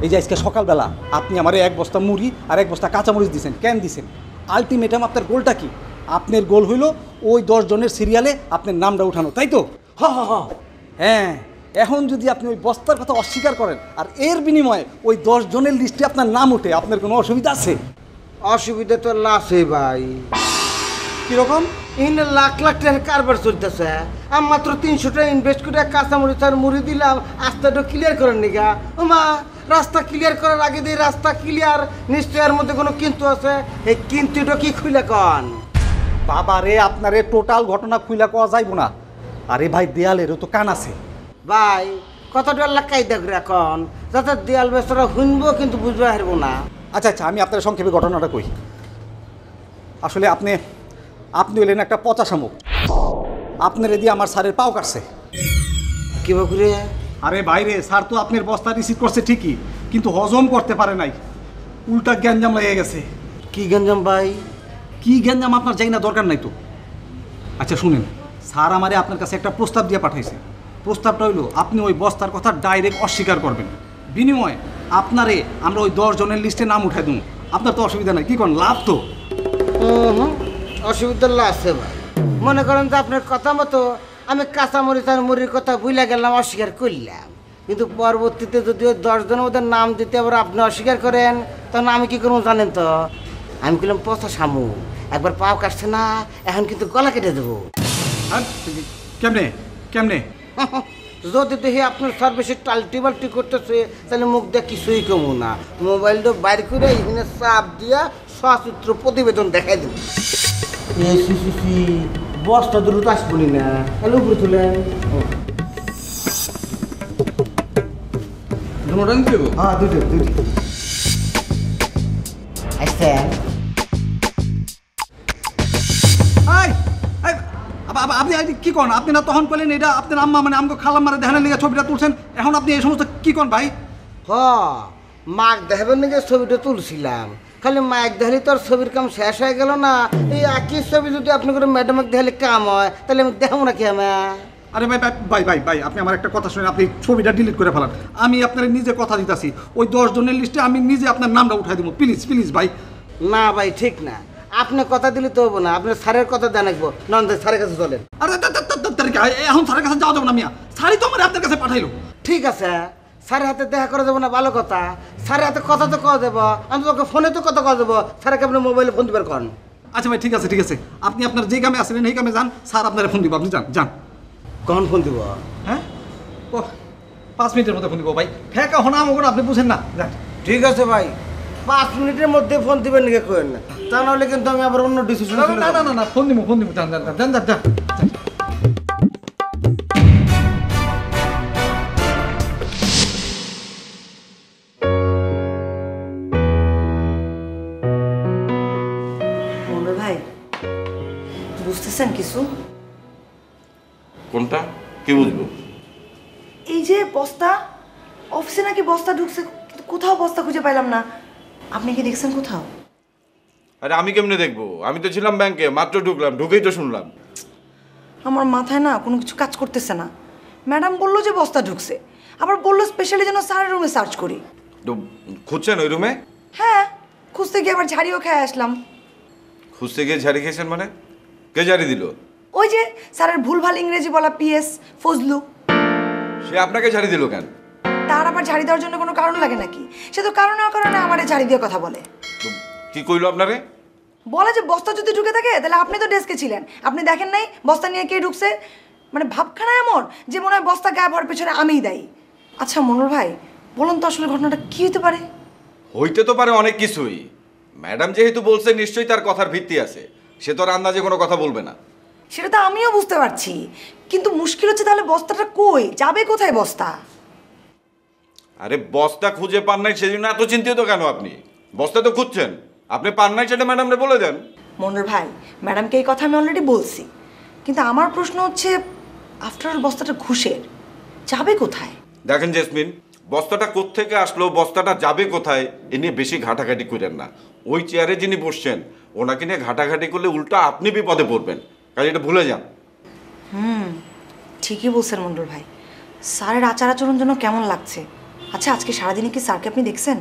এই যে আজকে সকালবেলা আপনি আমার এক বস্তা মুড়ি আর এক বস্তা কাঁচামরিচ দিয়েছেন, কেন দিছেন? আলটিমেটাম আপনার গোলটা কি? আপনার গোল হইল ওই 10 জনের সিরিয়ালে আপনার নামটা উঠানো, তাই তো? হ্যাঁ, এখন যদি আপনি ওই বস্তার কথা অস্বীকার করেন আর এর বিনিময়ে ওই 10 জনের লিস্টে আপনার নাম ওঠে, আপনার কোনো অসুবিধা আছে? অসুবিধা তো লাসে ভাই। কীরকম? এখানে লাখ লাখ টাকার কারবার চলতেছে। আমি মাত্র 300 টাকা ইনভেস্ট করে কাঁচামরিচ আর মুড়ি দিলাম, রাস্তাটা ক্লিয়ার করেন নিগা। ও মা, রাস্তা ক্লিয়ার করার আগে দিয়ে রাস্তা ক্লিয়ার, নিশ্চয় এর মধ্যে কোনো কিন্তু আছে। এই কিন্তুটা কি খুলে কন? বাবা রে, আপনারে টোটাল ঘটনা খুইলা কওয়া যাইব না। আরে ভাই, দেয়ালেরও তো কান আছে ভাই। কতটা আল্লাহ কায়দা করে এখন, যাতে দেয়াল বেচারা শুনবো কিন্তু বুঝতে পারবো না। আচ্ছা আচ্ছা, আমি আপনার সংক্ষেপে ঘটনাটা কই। আসলে আপনি হলেন একটা পচা শামুক। আপনার দিয়ে আমার স্যারের পাও কাটছে। কি করে? আরে বাইরে, স্যার তো আপনার বস্তা রিসিভ করছে ঠিকই, কিন্তু হজম করতে পারে নাই, উল্টা গ্যাঞ্জাম লেগে গেছে। কি গঞ্জাম ভাই? কি গ্যাঞ্জাম আপনার জানি না, দরকার নাই তো। আচ্ছা শুনেন, স্যার আমারে আপনার কাছে একটা প্রস্তাব দিয়ে পাঠাইছে। প্রস্তাবটা হইলো আপনি ওই বস্তার কথা ডাইরেক্ট অস্বীকার করবেন, বিনিময়ে আপনারে আমরা ওই 10 জনের লিস্টে নাম উঠাই দেবো। আপনার তো অসুবিধা নাই, কি করেন? লাভ তো। অসুবিধা আছে ভাই। মনে করেন যে আপনার কথা মতো আমি কাঁচামরিচ আর মুড়ির কথা ভুলে গেলাম, অস্বীকার করলাম, কিন্তু পরবর্তীতে যদি ওই 10 জনের মধ্যে নাম দিতে আবার আপনি অস্বীকার করেন, তখন আমি কি করবো জানেন তো? আমি বললাম পচা শামুক, একবার পাও কাটছে না, এখন কিন্তু গলা কেটে দেবো। কেমনে কেমনে? যদি দেখি আপনার সার্ভিসে টাল্টি বাল্টি করতেছে, তাহলে মুখ দিয়ে কিছুই কমু না, মোবাইলটা বাইর করে এখানে চাপ দিয়া সচিত্র প্রতিবেদন দেখাই দেবো। বসটা দ্রুত আসবনি না, তাহলে উপরে তুলেন। হ্যাঁ, দুটো আসছেন। আপনি কি করেন? আপনি না তখন বললেন এটা আপনার আম্মা মানে আমাকে খালাম মারা দেখানোর লিগে ছবিটা তুলছেন, এখন আপনি এই সমস্ত কি করেন ভাই? মাক দেখাবেন নাকি ছবিটা তুলছিলাম, খালি মাইক দেখালে তোর ছবির কাম শেষ হয়ে গেল না। এই একই ছবি যদি আপনি করে ম্যাডামকে দেখালে কাম হয়, তাহলে আমি দেখাবো না কি আমার? আরে ভাই ভাই ভাই ভাই, আপনি আমার একটা কথা শুনেন, আপনি ছবিটা ডিলিট করে ফেলান। আমি আপনার নিজে কথা দিতেছি, ওই 10 জনের লিস্টে আমি নিজে আপনার নামটা উঠাই দেবো, প্লিজ প্লিজ ভাই। না ভাই, ঠিক না, আপনি কথা দিলে তো হবো না, আপনার স্যারের কথা জানাকবো, নন্দের স্যারের কাছে চলেন। আরে এখন স্যারের কাছে যাওয়া যাবে না মিয়া, স্যারই তো আমার আপনার কাছে পাঠাইলো। ঠিক আছে, স্যারের হাতে দেখা করে দেবো না, ভালো কথা। স্যারের হাতে কথা তো কওয়া দেবো, আমি তোকে ফোনে তো কথা কওয়া দেবো, স্যারকে আপনার মোবাইলে ফোন দিবার কন। আচ্ছা ভাই, ঠিক আছে ঠিক আছে, আপনি আপনার যে কামে আসলেন এই কামে যান, স্যার আপনার ফোন দিব, আপনি যান যান। কখন ফোন দিব? হ্যাঁ, ও 5 মিনিটের মধ্যে ফোন দিব ভাই। ফেঁকা হনা আমাকে আপনি বুঝেন না, যান। ঠিক আছে ভাই, 5 মিনিটের মধ্যে ফোন দিবেন নাকি কেন না, তা নাহলে কিন্তু আমি আবার অন্য ডিসিশন। না না না না, ফোন দিব যান যান যান যান যান। ভাই বুঝতেছেন কিছু? কোনটা? কি বুঝবো? এই যে বস্তা, অফিসে নাকি বস্তা ঢুকছে, কিন্তু কোথাও বস্তা খুঁজে পাইলাম না। আপনি কি দেখছেন কোথাও? আরে আমি কেমনে দেখবো? আমি তো ছিলাম ব্যাংকে, মাত্র ঢুকলাম, ঢুকেই তো শুনলাম। আমার মাথায় না কোনো কিছু কাজ করতেছে না। ম্যাডাম বললো যে বস্তা ঢুকছে, আবার বললো স্পেশালি যেন স্যারের রুমে সার্চ করি। তো খুঁজছেন ওই রুমে? হ্যাঁ, খুঁজতে গিয়ে আবার ঝাড়িও খেয়ে আসলাম। খুঁজতে গিয়ে ঝাড়ি খেয়েছেন মানে? কে ঝাড়ি দিল? ওই যে স্যারের ভুলভাল ইংরেজি বলা পিএস ফজলু। সে আপনাকে ঝাড়ি দিল কেন? তার আবার ঝাড়ি দেওয়ার জন্য কোনো কারণ লাগে নাকি? সে তো কারণে অকারণে আমারে ঝাড়ি দিয়ে কথা বলে। তো কি কইলো আপনারে? বলে যে বস্তা যদি ঢুকে থাকে তাহলে আপনি তো ডেস্কে ছিলেন, আপনি দেখেন নাই বস্তা নিয়ে কে ঢুকছে। মানে ভাবখানা এমন যে মনে হয় বস্তা গায়েব হওয়ার পেছনে আমিই দায়ী। আচ্ছা মনোর ভাই, বলুন তো আসলে ঘটনাটা কি হতে পারে? হইতে তো পারে অনেক কিছুই। ম্যাডাম যেহেতু বলছে, নিশ্চয়ই তার কথার ভিত্তি আছে, সে তো আর আন্দাজে কোনো কথা বলবে না। সেটা তো আমিও বুঝতে পারছি, কিন্তু মুশকিল হচ্ছে তাহলে বস্তাটা কই যাবে, কোথায় বস্তা? আরে বস্তা খুঁজে পান নাই সেজন্য এত চিন্তিত কেন আপনি? বস্তা তো খুঁজছেন, আপনি পান নাই সেটা ম্যাডামরে বলে দেন। মনোর ভাই, ম্যাডামকে এই কথা আমি অলরেডি বলছি, কিন্তু আমার প্রশ্ন হচ্ছে আফটার বস্তাটা ঘুষের, যাবে কোথায়? দেখেন জেসমিন, বস্তাটা কোত্থেকে আসলো, বস্তাটা যাবে কোথায়, এ নিয়ে বেশি ঘাটাঘাটি করেন না। ওই চেয়ারে যিনি বসছেন ওনাকে নিয়ে ঘাটাঘাটি করলে উল্টা আপনি বিপদে পড়বেন, কাজে এটা ভুলে যান। ঠিকই বলছেন মন্ডল ভাই, স্যারের আচার আচরণ যেন কেমন লাগছে। আচ্ছা আজকে সারাদিনে কি স্যারকে আপনি দেখছেন?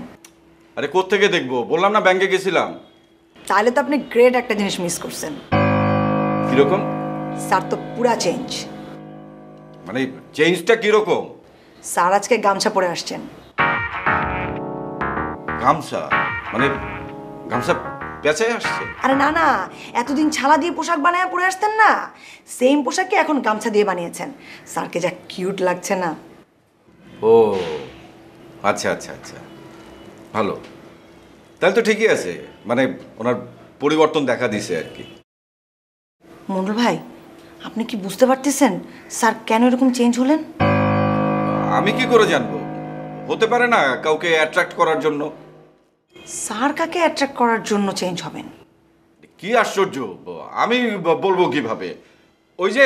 আরে কোত্থেকে দেখবো, বললাম না ব্যাংকে গেছিলাম। তাহলে তো আপনি গ্রেট একটা জিনিস মিস করছেন। কিরকম? স্যার তো পুরা চেঞ্জ। মানে চেঞ্জটা কিরকম? স্যার আজকে গামছা পরে আসছেন। গামছা? মানে গামছা পেঁচায় আসছে? আরে না না, এতদিন ছালা দিয়ে পোশাক বানায় পরে আসতেন না, সেম পোশাককে এখন গামছা দিয়ে বানিয়েছেন। স্যারকে যা কিউট লাগছে না। ও আচ্ছা আচ্ছা আচ্ছা, ভালো। তাহলে তো ঠিকই আছে, মানে ওনার পরিবর্তন দেখা দিছে আর কি। মন্ডল ভাই, আপনি কি বুঝতে পারতেছেন স্যার কেন এরকম চেঞ্জ হলেন? আমি কি করে জানবো? হতে পারে না কাউকে অ্যাট্রাক্ট করার জন্য। স্যার কাকে অ্যাট্রাক্ট করার জন্য চেঞ্জ হবেন? কি আশ্চর্য, আমি বলবো কিভাবে? ওই যে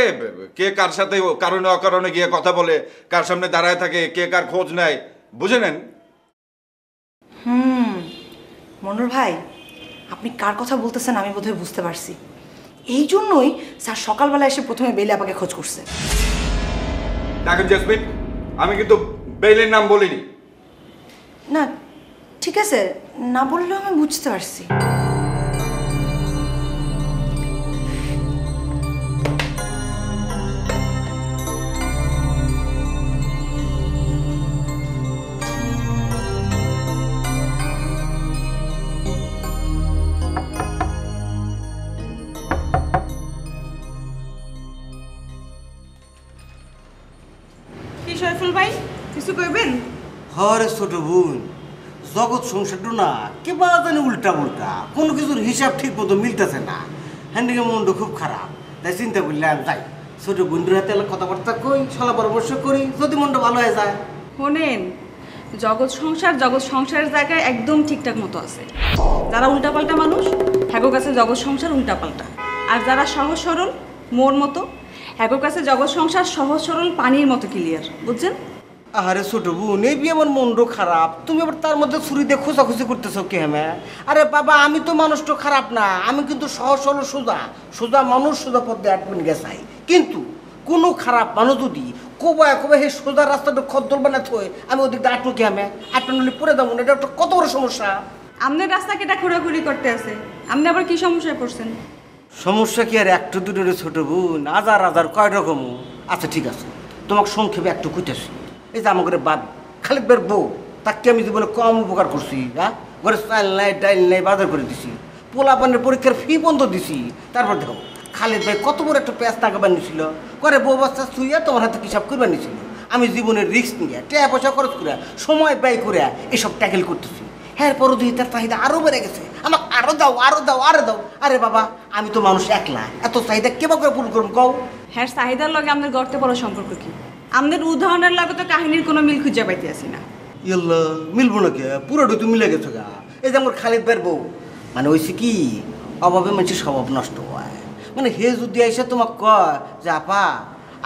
কে কার সাথে কারণে অকারণে গিয়ে কথা বলে, কার সামনে দাঁড়ায় থাকে, কে কার খোঁজ নেয়, বুঝে নেন। মন্ডল ভাই, আপনি কার কথা বলতেছেন আমি বোধহয় বুঝতে পারছি। এই জন্যই স্যার সকালবেলা এসে প্রথমে বেলে আপাকে খোঁজ করছে। দেখেন জেসমিন, আমি কিন্তু বেইলের নাম বলিনি। না ঠিক আছে, না বললেও আমি বুঝতে পারছি। কি শরীফুল ভাই, কিছু কইবেন? হরে ছোট বোন, জগৎ সংসারটা না কেবা জানি উল্টা উল্টা, কোনো কিছুর হিসাব ঠিক মতো মিলতেছে না। হ্যান্ডিকে মনটা খুব খারাপ, তাই চিন্তা করলাম যাই ছোট বোনটার হাতে কথাবার্তা কই, সলা পরামর্শ করি, যদি মনটা ভালো হয়ে যায়। শোনেন, জগৎ সংসারের জায়গায় একদম ঠিকঠাক মতো আছে। যারা উল্টাপাল্টা মানুষ, হ্যাগোর কাছে জগৎ সংসার উল্টাপাল্টা। আর যারা সহজ সরল মোর মতো, হ্যাগোর কাছে জগৎ সংসার সহজ সরল পানির মতো ক্লিয়ার, বুঝছেন? আরে ছোট বোন, এই বিয়ে আমার মনটা খারাপ, তুমি আবার তার মধ্যে ছুরি দিয়ে খোঁচাখুচি করতেছো কে? হ্যাঁ আরে বাবা, আমি তো মানুষটা খারাপ না, আমি কিন্তু সহজ সরল সোজা সোজা মানুষ, সোজা পথে অ্যাডমিন গেছাই। কিন্তু কোনো খারাপ মানুষ যদি কোবায় সেই সোজা রাস্তাটা খদ্দল বানাতে হয়, আমি ওদিকটা আটনো কে? হ্যাঁ আটনো পরে যাবো না, এটা একটা কত বড় সমস্যা। আপনার রাস্তা কেটা ঘোরাঘুরি করতে আছে, আপনি আবার কি সমস্যায় পড়ছেন? সমস্যা কি আর একটু দুটো ছোট বোন, হাজার হাজার কয় রকম। আচ্ছা ঠিক আছে, তোমাকে সংক্ষেপে একটু কইতেছি। এই যে আমার বাপ খালিদ বের বউ, তাকে আমি জীবনে কম উপকার করছি। হ্যাঁ, ঘরে চাল নাই ডাইল নাই বাজার করে দিছি, পোলা পানের পরীক্ষার ফি বন্ধ দিছি। তারপর দেখো খালিদ ভাই কত বড় একটা প্যাঁচ টাকা বানিয়েছিল, করে বউ বাচ্চা শুইয়া তোমার হাতে হিসাব করে বানিয়েছিল। আমি জীবনের রিস্ক নিয়ে টাকা পয়সা খরচ করে সময় ব্যয় করে এসব ট্যাকেল করতেছি। হ্যাঁ পরও দুই তার চাহিদা আরও বেড়ে গেছে, আমাকে আরো দাও আরো দাও আরো দাও। আরে বাবা, আমি তো মানুষ একলা, এত চাহিদা কেবা করে পূরণ করুন কও? হ্যাঁ, চাহিদার লগে আপনার গর্তে পড়ার সম্পর্ক কি? আপনার উদাহরণের লগে তো কাহিনীর কোনো মিল খুঁজে পাইতে আসি না। ইল্লা মিলবো না কে? পুরোটা তো মিলে গেছে গা। এই যে আমার খালিদ ভাইয়ের বউ, মানে হয়েছে কি, অভাবে মানুষের স্বভাব নষ্ট হয়। মানে হে যদি এসে তোমাকে কয় যে আপা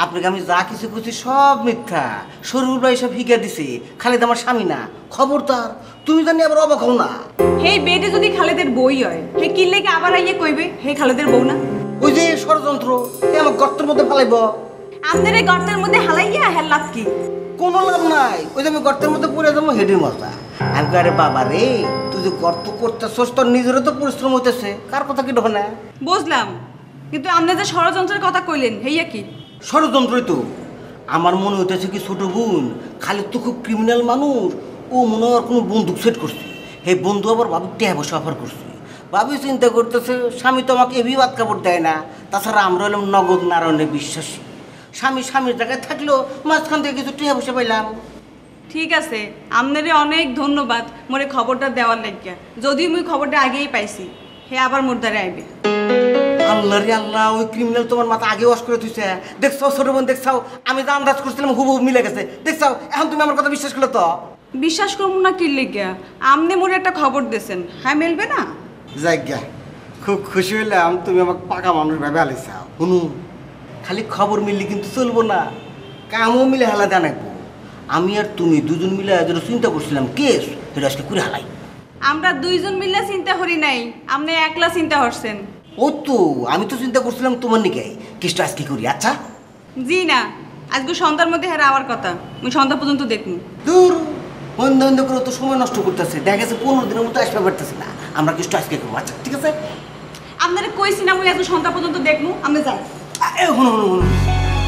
আপনাকে আমি যা কিছু করছি সব মিথ্যা, শরীর ভাই সব হিকা দিছে, খালিদ আমার স্বামী না, খবরদার তুমি জানি আবার অবাক হও না। হে বেডে যদি খালেদের বই হয়, হে কিনলে কি আবার আইয়ে কইবে হে খালেদের বউ না? ওই যে ষড়যন্ত্র, এ আমার গর্তের মধ্যে ফালাইব। আপনার এই গর্তের মধ্যে হালাইয়া হের লাভ কি? কোনো লাভ নাই, ওই যে আমি গর্তের মধ্যে পড়ে যাবো হেডের মজা। আমি আরে বাবা রে, তুই যে গর্ত করতেছস তোর নিজেরও তো পরিশ্রম হইতেছে, কার কথা কি ঢোকে না? বুঝলাম, কিন্তু আপনি যে ষড়যন্ত্রের কথা কইলেন হেইয়া কি? ষড়যন্ত্রই তো। আমার মনে হইতেছে কি ছোট বোন, খালি তো খুব ক্রিমিনাল মানুষ, ও মনে হয় কোনো বন্দুক সেট করছে। হে বন্ধু আবার বাবু টেহা বসে অফার করছে। বাবু চিন্তা করতেছে স্বামী তো আমাকে এবি বাদ কাপড় দেয় না, তাছাড়া আমরা হলাম নগদ নারায়ণে বিশ্বাসী। স্বামী স্বামীর জায়গায় থাকলেও মাঝখান থেকে কিছু টেহা বসে পাইলাম। ঠিক আছে, আপনারে অনেক ধন্যবাদ মোরে খবরটা দেওয়ার লাগিয়া। যদিও মুই খবরটা আগেই পাইছি, হে আবার মোর দ্বারে আইবে। আল্লাহ রে আল্লাহ, ওই ক্রিমিনাল তোমার মাথা আগে ওয়াশ করে তুইছে। দেখছাও ছোট বোন, দেখছাও আমি যা আন্দাজ করছিলাম হুবহু মিলে গেছে। দেখছাও এখন তুমি আমার কথা বিশ্বাস করলে তো? বিশ্বাস করবো না কি লিগা? আপনি মোরে একটা খবর দিয়েছেন, হ্যাঁ মেলবে না? যাইগা, খুব খুশি হইলাম তুমি আমাকে পাকা মানুষ ভেবে আলিসাও। শুনু, খালি খবর মিললে কিন্তু চলবো না, কামও মিলে হালা জানাইবো। আমি আর তুমি দুজন মিলে যেটা চিন্তা করছিলাম কেস, সেটা আজকে করে হালাই। আমরা দুইজন মিলে চিন্তা করি নাই, আপনি একলা চিন্তা করছেন। ও তো আমি তো চিন্তা করছিলাম তোমার নিকে কেসটা আজকে করি। আচ্ছা জি না, আজকে সন্ধ্যার মধ্যে হেরা আওয়ার কথা, মুই সন্ধ্যা পর্যন্ত দেখমু। দূর, বন্ধ বন্ধ করে তো সময় নষ্ট করতেছে, দেখা গেছে 15 দিনের মতো আসতে পারতেছে না। আমরা কিছু আজকে করবো, আচ্ছা ঠিক আছে? আপনারা কইছি না ওই এত সন্ধ্যা পর্যন্ত দেখবো, আমি যাই। হনুন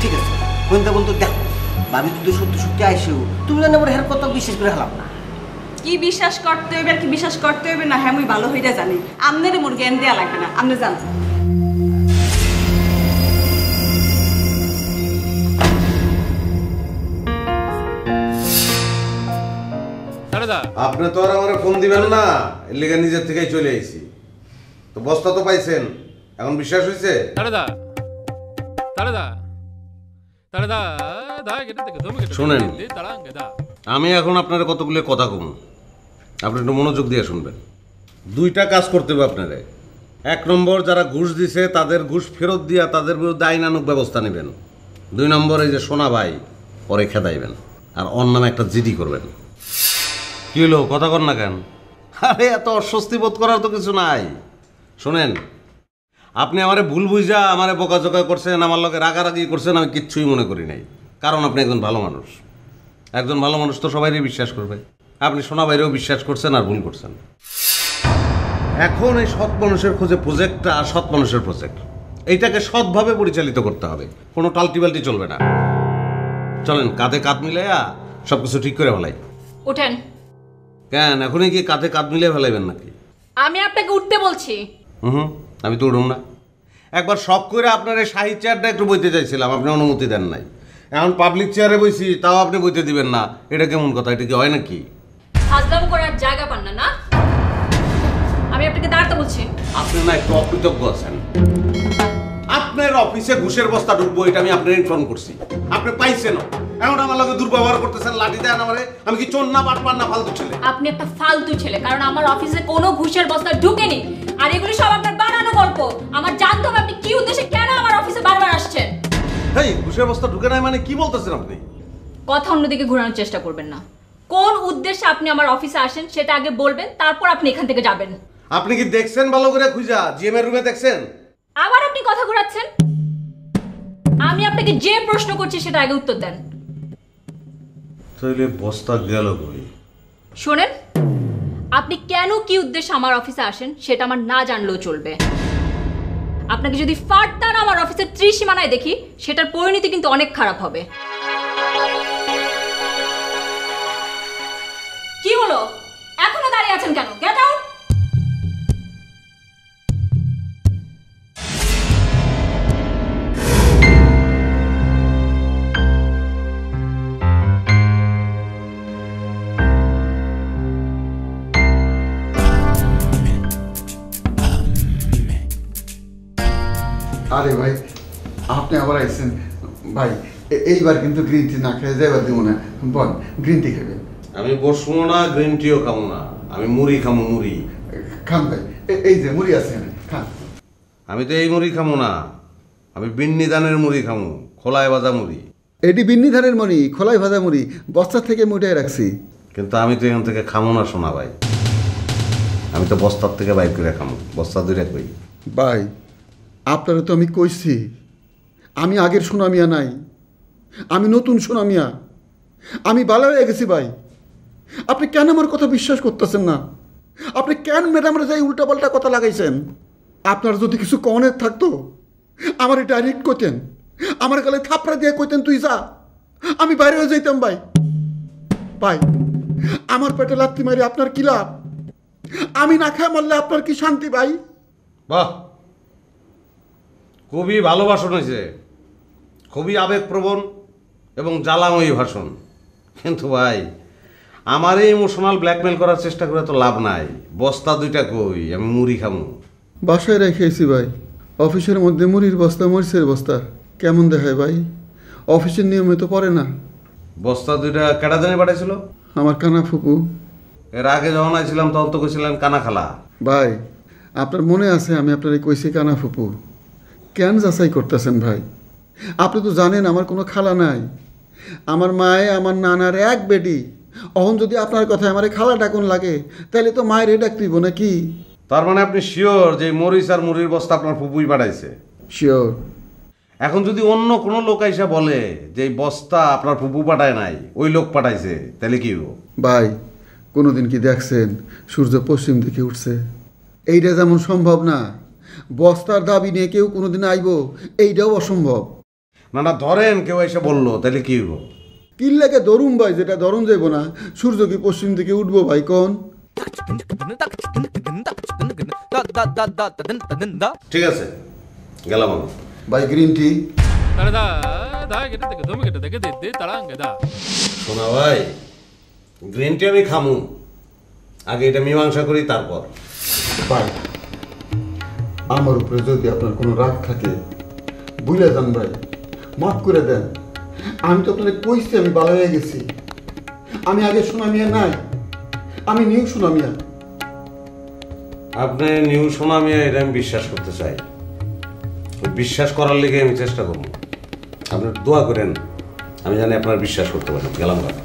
ঠিক আছে, বন্ধু বন্ধু দেখো ভাবি যদি সত্যি সত্যি আইসেও তুমি জানো আবার হের কথা বিশ্বাস করে হলাম না। কি বিশ্বাস করতে হইবে আর কি বিশ্বাস করতে হইবে না, হ্যাঁ আমি ভালো হইটা জানি। আপনারে মোর জ্ঞান দেওয়া লাগবে না, আপনি যান। আপনি তো আর আমার ফোন দিবেন না, এর লিগে নিজের থেকেই চলে আইছি। তো বস্তা তো পাইছেন, এখন বিশ্বাস হয়েছে? শুনেন, আমি এখন আপনার কতগুলো কথা কম, আপনি একটু মনোযোগ দিয়ে শুনবেন। 2টা কাজ করতে হবে আপনারে। 1 নম্বর, যারা ঘুষ দিছে তাদের ঘুষ ফেরত দিয়া তাদের বিরুদ্ধে আইনানুগ ব্যবস্থা নেবেন। 2 নম্বর, এই যে সোনা ভাই পরে খেদাইবেন, আর ওর নামে একটা জিডি করবেন। কি হলো, কথা কর না কেন? আরে এত অস্বস্তি বোধ করার তো কিছু নাই। শোনেন, আপনি আমারে ভুল বুঝা আমারে বকাঝকা করছেন, আমার লগে রাগারাগি করছেন, আমি কিচ্ছুই মনে করি নাই। কারণ আপনি একজন ভালো মানুষ। একজন ভালো মানুষ তো সবাইই বিশ্বাস করবে। আপনি সোনা বাইরেও বিশ্বাস করছেন আর ভুল করছেন। এখন এই সৎ মানুষের খোঁজে প্রজেক্টটা সৎ মানুষের প্রজেক্ট, এইটাকে সৎভাবে পরিচালিত করতে হবে, কোনো টাল্টিবাল্টি চলবে না। চলেন কাঁধে কাঁধ মিলাইয়া সব কিছু ঠিক করে ফেলাই। ওঠেন। কেন, এখনই কি কাঁধে কাঁধ মিলিয়ে ফেলাইবেন নাকি? আমি আপনাকে উঠতে বলছি। আমি তো উঠুম না। একবার শখ করে আপনার এই শাহী চেয়ারটা একটু বইতে চাইছিলাম, আপনি অনুমতি দেন নাই। এখন পাবলিক চেয়ারে বইছি, তাও আপনি বইতে দিবেন না, এটা কেমন কথা? এটা কি হয় নাকি? হাজলাম করার জায়গা পান না, না? আমি আপনাকে দাঁড়াতে বলছি। আপনি না একটু অকৃতজ্ঞ আছেন। আপনার অফিসে ঘুষের বস্তা ঢুকবো, এটা আমি আপনার ইনফর্ম করছি, আপনি পাইছেন। এখন আমার লগে দুর্ব্যবহার করতেছেন, লাঠি দেন আমারে। আমি কি চোর না, বাটপার না, ফালতু ছেলে? আপনি একটা ফালতু ছেলে, কারণ আমার অফিসে কোনো ঘুষের বস্তা ঢুকেনি। আর এগুলি সব আপনার বানানো গল্প। আমার জানতে হবে আপনি কি উদ্দেশ্যে কেন আমার অফিসে বারবার আসছেন। এই ঘুষের বস্তা ঢুকে নাই মানে কি বলতেছেন আপনি? কথা অন্যদিকে ঘোরানোর চেষ্টা করবেন না। কোন উদ্দেশ্যে আপনি আমার অফিসে আসেন সেটা আগে বলবেন, তারপর আপনি এখান থেকে যাবেন। আপনি কি দেখছেন ভালো করে খুঁজা? জিএম এর রুমে দেখছেন? আবার আপনি কথা ঘোরাচ্ছেন। আমি আপনাকে যে প্রশ্ন করছি সেটা আগে উত্তর দেন। তাইলে বস্তা গেল কই? শোনেন, আপনি কেন কি উদ্দেশ্যে আমার অফিসে আসেন সেটা আমার না জানলেও চলবে। আপনাকে যদি ফারতান আমার অফিসের ত্রিসীমানায় দেখি, সেটার পরিণতি কিন্তু অনেক খারাপ হবে। কি হলো, এখনো দাঁড়িয়ে আছেন কেন? Get out. আরে ভাই, আপনি আবার আইছেন ভাই। এইবার কিন্তু গ্রিন টি না খেয়ে যাইবার দিব না। বল, গ্রিন টি খাবেন? আমি বসবো না, গ্রিন টিও খাবো না, আমি মুড়ি খামো। মুড়ি খান ভাই, এই যে মুড়ি আছে খান। আমি তো এই মুড়ি খামো না, আমি বিন্নি ধানের মুড়ি খামো, খোলায় ভাজা মুড়ি। এটি বিন্নি ধানের মুড়ি, খোলাই ভাজা মুড়ি, বস্তা থেকে মুটাই রাখছি। কিন্তু আমি তো এখান থেকে খামো না সোনা ভাই, আমি তো বস্তার থেকে বাইক করে খামো। বস্তা 2টা কই? ভাই, আপনারা তো আমি কইছি আমি আগের সোনামিয়া নাই, আমি নতুন সোনামিয়া। আমি ভালো হয়ে গেছি ভাই। আপনি কেন আমার কথা বিশ্বাস করতেছেন না? আপনি কেন ম্যাডামরা যাই উল্টাপাল্টা কথা লাগাইছেন? আপনার যদি কিছু কনের থাকতো আমার ডাইরেক্ট কইতেন, আমার গালে থাপড়া দিয়ে কইতেন তুই যা, আমি বাইরে হয়ে যাইতাম ভাই। ভাই, আমার পেটে লাত্তি মারি আপনার কি লাভ? আমি না খায় মরলে আপনার কি শান্তি ভাই? বাহ, খুবই ভালো ভাষণ হয়েছে, খুবই আবেগপ্রবণ এবং জ্বালাময়ী ভাষণ। কিন্তু ভাই, আমার এই ইমোশনাল ব্ল্যাকমেল করার চেষ্টা করে তো লাভ নাই। বস্তা 2টা কই? আমি মুড়ি খামো। বাসায় রেখেছি ভাই, অফিসের মধ্যে মুড়ির বস্তা, মরিচের বস্তা। কেমন দেখায় ভাই? অফিসের নিয়মে তো পড়ে না। বস্তা 2টা কেডা জানি পাঠাইছিল? আমার কানা ফুপু। এর আগে যখন আইছিলাম তখন তো কইছিলেন কানা খালা। ভাই, আপনার মনে আছে আমি আপনার কইছি কানা ফুপু? কেন যাচাই করতেছেন ভাই? আপনি তো জানেন আমার কোনো খালা নাই। আমার মায়ে আমার নানার এক বেটি। অহন যদি আপনার কথায় আমার খালা ডাকুন লাগে, তাহলে তো মায়ের ডাক দিব নাকি? তার মানে আপনি শিওর যে মরিচ আর মুড়ির বস্তা আপনার ফুপুই পাঠাইছে? শিওর। এখন যদি অন্য কোনো লোক আইসা বলে যে এই বস্তা আপনার ফুপু পাঠায় নাই, ওই লোক পাঠাইছে, তাহলে কি হবো? ভাই কোনোদিন কি দেখছেন সূর্য পশ্চিম দিকে উঠছে? এইটা যেমন সম্ভব না, বস্তার দাবি নিয়ে কেউ কোনোদিন আইব এইটাও অসম্ভব। না না, ধরেন কেউ এসে বললো, তাহলে কি হবো? কিল্লাকে ধরুন ভাই, যেটা ধরুন যাইব না। সূর্য কি পশ্চিম দিকে উঠবো ভাই কোন? ঠিক আছে, গেলাম আমি। ভাই গ্রিন টি। শোনা ভাই, গ্রিন টি আমি খামু, আগে এটা মীমাংসা করি তারপর। ভাই আমার উপরে যদি আপনার কোনো রাগ থাকে বুঝলে যান ভাই, মাফ করে দেন। আমি তো আপনাকে কইছি আমি ভালো হয়ে গেছি। আমি আগে সোনামিয়া নাই, আমি নিউ সোনামিয়া। আপনি নিউ সোনামিয়া, এটা আমি বিশ্বাস করতে চাই। বিশ্বাস করার লেগে আমি চেষ্টা করবো। আপনি দোয়া করেন আমি জানি আপনার বিশ্বাস করতে পারেন। গেলাম ভাই।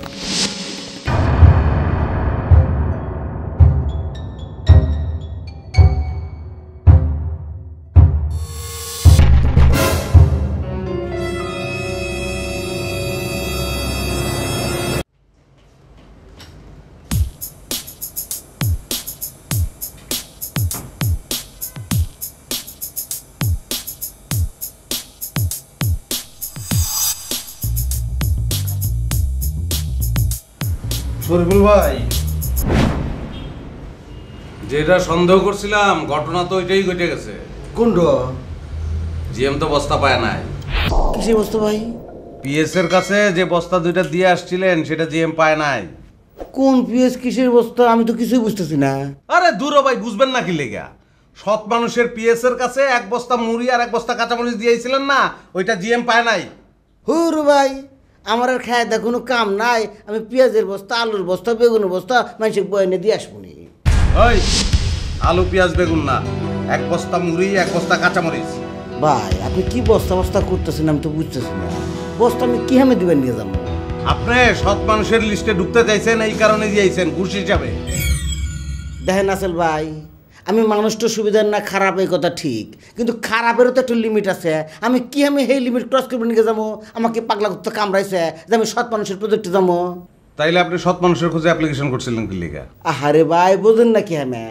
শরীফুল ভাই, যেটা সন্দেহ করছিলাম ঘটনা তো ওইটাই ঘটে গেছে। কোনটা? জিএম তো বস্তা পায় নাই। কিসের বস্তা ভাই? পিএস এর কাছে যে বস্তা দুইটা দিয়ে আসছিলেন সেটা জিএম পায় নাই। কোন পিএস কিসের বস্তা? আমি তো কিছুই বুঝতেছি না। আরে দূর ভাই, বুঝবেন না কি লেগা? সৎ মানুষের পিএস এর কাছে এক বস্তা মুড়ি আর এক বস্তা কাঁচামরিচ দিয়েছিলেন না, ওইটা জিএম পায় নাই। হুর ভাই, আমার আর খায় দা কোনো কাম নাই। আমি পেঁয়াজের বস্তা, আলুর বস্তা, বেগুনের বস্তা মানুষের বয়নে দিয়ে আসবো নি। ওই আলু পেঁয়াজ বেগুন না, এক বস্তা মুড়ি এক বস্তা কাঁচামরিচ। ভাই আপনি কি বস্তা বস্তা করতেছেন আমি তো বুঝতেছি না। বস্তা আমি কি হামে দিবেন নিয়ে যাবো? আপনি সৎ মানুষের লিস্টে ঢুকতে চাইছেন, এই কারণে দিয়েছেন ঘুষ হিসাবে। দেখেন আসল ভাই, আমি মানুষটা সুবিধার না খারাপ এই কথা ঠিক, কিন্তু খারাপেরও তো একটা লিমিট আছে। আমি কি আমি সেই লিমিট ক্রস করবো নিয়ে যাবো? আমাকে পাগলা করতে কামড়াইছে যে আমি সৎ মানুষের প্রজেক্টে যাবো। তাইলে আপনি সৎ মানুষের খোঁজে অ্যাপ্লিকেশন করছিলেন কি লেখা? আহারে ভাই বোঝেন না কি আমি?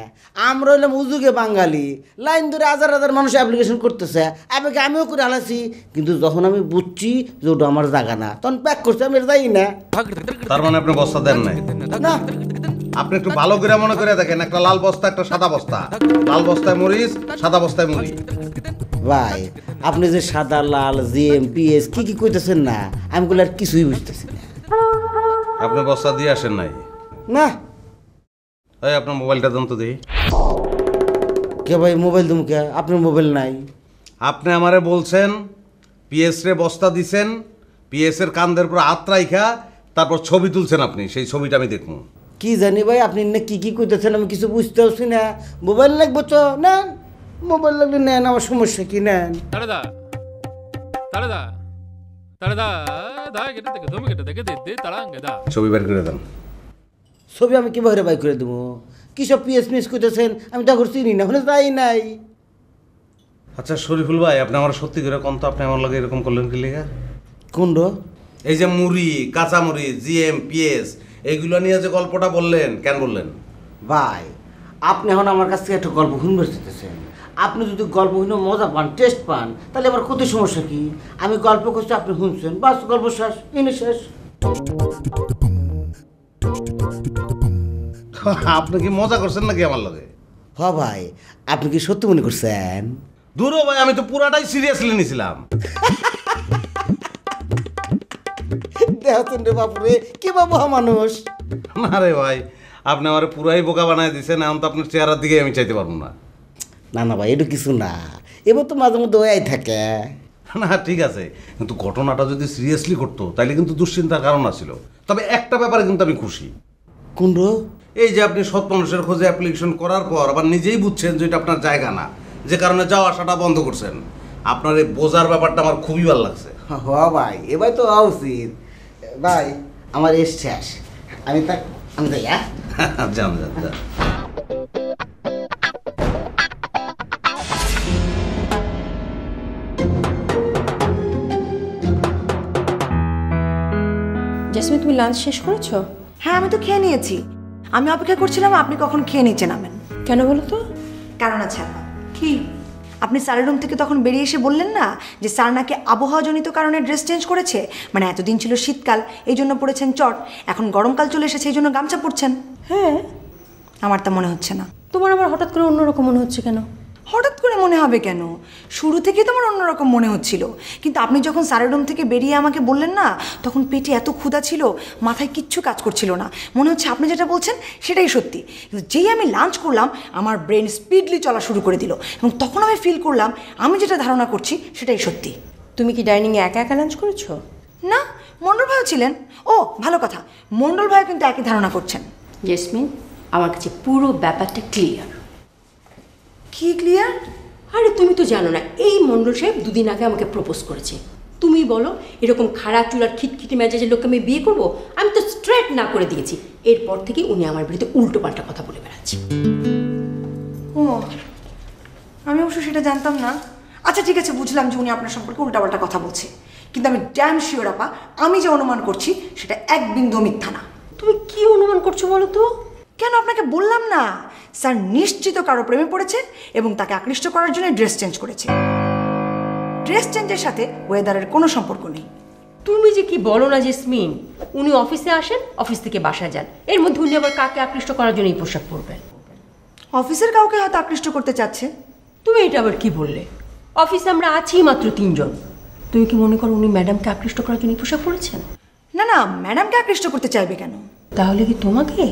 আমরা হইলাম উজুগে বাঙালি, লাইন ধরে হাজার হাজার মানুষ অ্যাপ্লিকেশন করতেছে, আবেগে আমিও করে আলাসি। কিন্তু যখন আমি বুঝছি যে ওটা আমার জায়গা না, তখন প্যাক করছি, আমি যাই না। তার মানে আপনি বস্তা দেন নাই? না, আপনি একটু ভালো করে মনে করে দেখেন, একটা লাল বস্তা একটা সাদা বস্তা, লাল বস্তায় মরিচ সাদা বস্তায় মুড়ি। ভাই আপনি যে সাদা লাল জিএম পিএস কি কি কইতেছেন না, আমি বলে আর কিছুই বুঝতেছি না। আপনি বস্তা দিয়ে আসেন নাই? না। এই আপনার মোবাইলটা দেন তো দেখি। কে ভাই মোবাইল তুমি কে? আপনার মোবাইল নাই? আপনি আমারে বলছেন পিএস রে বস্তা দিছেন, পিএস এর কান্দের উপর হাত রাইখা তারপর ছবি তুলছেন আপনি, সেই ছবিটা আমি দেখবো। কি জানি ভাই আপনি না কি কি কইতেছেন আমি কিছু বুঝতে পারছি না। মোবাইল লাগবে তো নেন, মোবাইল লাগলে নেন, আমার সমস্যা কি নেন। ছবি বের করে দেন। ছবি আমি কিভাবে বাই করে দেবো? কি সব পিএস মিস করতেছেন, আমি তো এখন চিনি না, ওখানে যাই নাই। আচ্ছা শরীফুল ভাই, আপনি আমার সত্যি করে কোন তো আপনি আমার লাগে এরকম করলেন কি লেখা? কোন? এই যে মুড়ি কাঁচামুড়ি জিএম পিএস এইগুলো নিয়ে যে গল্পটা বললেন, কেন বললেন? ভাই আপনি এখন আমার কাছ থেকে একটা গল্প শুনবে চাইতেছেন। আপনি যদি গল্প শুনে মজা পান, টেস্ট পান, তাহলে আমার কত সমস্যা কি? আমি গল্প করছি, আপনি শুনছেন, বাস গল্প শেষ, এনে শেষ। আপনি কি মজা করছেন নাকি আমার লগে? হ ভাই, আপনি কি সত্যি মনে করছেন? দূর ভাই, আমি তো পুরাটাই সিরিয়াসলি নিছিলাম। দেখছেন রে বাপুরে, কি বাবু মানুষ। না রে ভাই, আপনি আমার পুরাই বোকা বানায় দিচ্ছেন, এখন তো আপনার চেহারার দিকে আমি চাইতে পারবো না। না না ভাই, এটা কিছু না, এবার তো মাঝে মধ্যে ওয়াই থাকে। না ঠিক আছে, কিন্তু ঘটনাটা যদি সিরিয়াসলি করতো তাহলে কিন্তু দুশ্চিন্তার কারণ আছিল। তবে একটা ব্যাপারে কিন্তু আমি খুশি। কোন? এই যে আপনি সৎ মানুষের খোঁজে অ্যাপ্লিকেশন করার পর আবার নিজেই বুঝছেন যে এটা আপনার জায়গা না, যে কারণে যাওয়া আসাটা বন্ধ করছেন। আপনার এই বোঝার ব্যাপারটা আমার খুবই ভালো লাগছে। হ ভাই, এবার তো হওয়া উচিত। ভাই আমার এস শেষ, আমি যাই। যান যান যান। জেসমিন তুমি লাঞ্চ শেষ করেছো? হ্যাঁ, আমি তো খেয়ে নিয়েছি। আমি অপেক্ষা করছিলাম আপনি কখন খেয়ে নিচে নামেন। কেন বলো তো? কারণ আছে আপা। কি? আপনি স্যারের রুম থেকে তখন বেরিয়ে এসে বললেন না যে স্যার নাকি আবহাওয়াজনিত কারণে ড্রেস চেঞ্জ করেছে, মানে এতদিন ছিল শীতকাল এই জন্য পরেছেন চট, এখন গরমকাল চলে এসেছে এই জন্য গামছা পরছেন। হ্যাঁ। আমার তা মনে হচ্ছে না। তোমার আবার হঠাৎ করে অন্যরকম মনে হচ্ছে কেন? হঠাৎ করে মনে হবে কেন? শুরু থেকেই তো আমার অন্যরকম মনে হচ্ছিল, কিন্তু আপনি যখন স্যারের রুম থেকে বেরিয়ে আমাকে বললেন না, তখন পেটে এত ক্ষুধা ছিল, মাথায় কিচ্ছু কাজ করছিল না, মনে হচ্ছে আপনি যেটা বলছেন সেটাই সত্যি। কিন্তু যেই আমি লাঞ্চ করলাম আমার ব্রেন স্পিডলি চলা শুরু করে দিল, এবং তখন আমি ফিল করলাম আমি যেটা ধারণা করছি সেটাই সত্যি। তুমি কি ডাইনিংয়ে একা একা লাঞ্চ করেছো? না, মণ্ডল ভাইও ছিলেন। ও ভালো কথা, মণ্ডল ভাইও কিন্তু একই ধারণা করছেন। জেসমিন, আমার কাছে পুরো ব্যাপারটা ক্লিয়ার। কি ক্লিয়ার? আরে তুমি তো জানো না, এই মণ্ডল সাহেব দুদিন আগে আমাকে প্রপোজ করেছে। তুমি বলো এরকম খাড়া চুলার খিটখিটি মেজাজের লোককে আমি বিয়ে করবো? আমি তো স্ট্রেট না করে দিয়েছি। এরপর থেকে উনি আমার বিরুদ্ধে উল্টো পাল্টা কথা বলে বেড়াচ্ছে। ও, আমি অবশ্য সেটা জানতাম না। আচ্ছা ঠিক আছে, বুঝলাম যে উনি আপনার সম্পর্কে উল্টাপাল্টা কথা বলছে, কিন্তু আমি ড্যাম শিওর আপা, আমি যে অনুমান করছি সেটা এক বিন্দু মিথ্যা না। তুমি কি অনুমান করছো বলো তো? কেন, আপনাকে বললাম না স্যার নিশ্চিত কারো প্রেমে পড়েছে এবং তাকে আকৃষ্ট করার জন্য ড্রেস চেঞ্জ করেছে। ড্রেস চেঞ্জের সাথে ওয়েদারের কোনো সম্পর্ক নেই। তুমি যে কি বলো না জেসমিন, উনি অফিসে আসেন, অফিস থেকে বাসায় যান, এর মধ্যে উনি আবার কাকে আকৃষ্ট করার জন্য এই পোশাক পরবেন? অফিসের কাউকে হয়তো আকৃষ্ট করতে চাচ্ছে। তুমি এটা আবার কি বললে? অফিসে আমরা আছি মাত্র 3 জন। তুমি কি মনে করো উনি ম্যাডামকে আকৃষ্ট করার জন্য এই পোশাক পরেছেন? না না, ম্যাডামকে আকৃষ্ট করতে চাইবে কেন? তাহলে কি তোমাকে?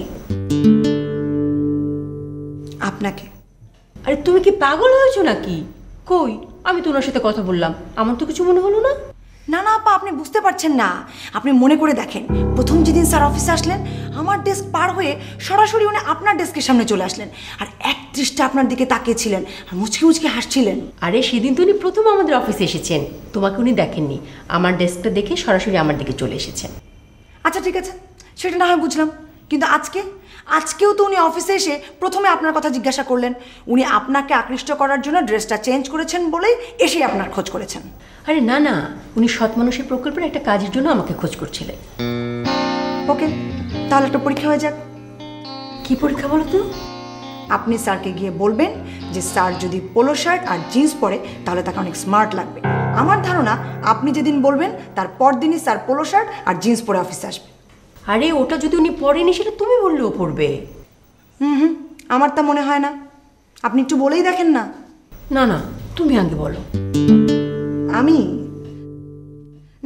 আপনাকে। আরে তুমি কি পাগল হয়েছো নাকি? কই, আমি তো ওনার সাথে কথা বললাম, আমার তো কিছু মনে হলো না। না না আপা, আপনি বুঝতে পারছেন না। আপনি মনে করে দেখেন, প্রথম যেদিন স্যার অফিসে আসলেন আমার ডেস্ক পার হয়ে সরাসরি উনি আপনার ডেস্কের সামনে চলে আসলেন, আর এক দৃষ্টি আপনার দিকে তাকিয়েছিলেন আর মুচকি মুচকি হাসছিলেন। আরে সেদিন তো উনি প্রথম আমাদের অফিসে এসেছেন, তোমাকে উনি দেখেননি, আমার ডেস্কটা দেখে সরাসরি আমার দিকে চলে এসেছেন। আচ্ছা ঠিক আছে, সেটা না হয় বুঝলাম, কিন্তু আজকেও তো উনি অফিসে এসে প্রথমে আপনার কথা জিজ্ঞাসা করলেন। উনি আপনাকে আকৃষ্ট করার জন্য ড্রেসটা চেঞ্জ করেছেন বলেই এসে আপনার খোঁজ করেছেন। আরে না না, উনি সৎ মানুষের প্রকল্পের একটা কাজের জন্য আমাকে খোঁজ করছিলেন। ওকে, তাহলে একটা পরীক্ষা হয়ে যাক। কি পরীক্ষা বলো তো? আপনি স্যারকে গিয়ে বলবেন যে স্যার যদি পোলো শার্ট আর জিন্স পরে তাহলে তাকে অনেক স্মার্ট লাগবে। আমার ধারণা আপনি যেদিন বলবেন তার পরদিনই স্যার পোলো শার্ট আর জিন্স পরে অফিসে আসবে। আরে ওটা যদি উনি পরেনি সেটা তুমি বললেও পড়বে। আমার তা মনে হয় না, আপনি একটু বলেই দেখেন না। না না, তুমি আগে বলো। আমি